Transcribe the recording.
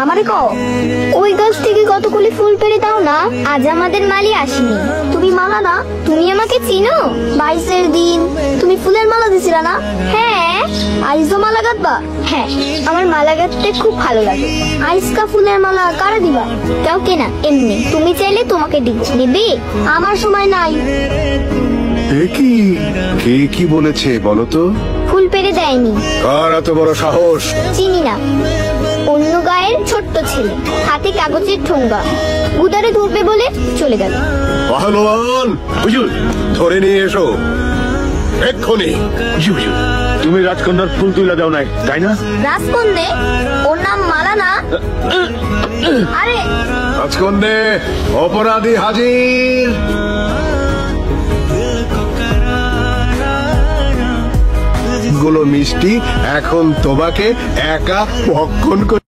আমারে কও ওই গাছ থেকে কতগুলি ফুল পেড়ে দাও না, আজ আমাদের মালি আসেনি। তুমি মালা না, তুমি আমাকে চিনো? 22-এর দিন তুমি ফুলের মালা দিছিলা না? হ্যাঁ। আইজও মালা গাঁথবা? হ্যাঁ, আমার মালা গাঁথতে খুব ভালো লাগে। আইসকা ফুলের মালা কারা দিবা? কাউকে না, এমনি। তুমি চাইলে তোমাকে দিব। নিবি? আমার সময় নাই। কি কে কি বলেছে বলো তো? ফুল পেড়ে দেয়নি। কার এত বড় সাহস? চিনি না, অন্য গায়ের ছোট্ট ছেলে, হাতে কাগজের ঠোঙ্গা, উদারে ধরবে বলে চলে গেল। পাহলোয়ান হুজুর, ধরে নিয়ে এসো এক্ষুনি। তুমি রাজকন্যার ফুল তুলে দাও নাই, তাই না? রাজকন্যে? ওর নাম মালা না? আরে রাজকন্যে, অপরাধী হাজির। গুলো মিষ্টি এখন তোমাকে একা ভক্ষণ করে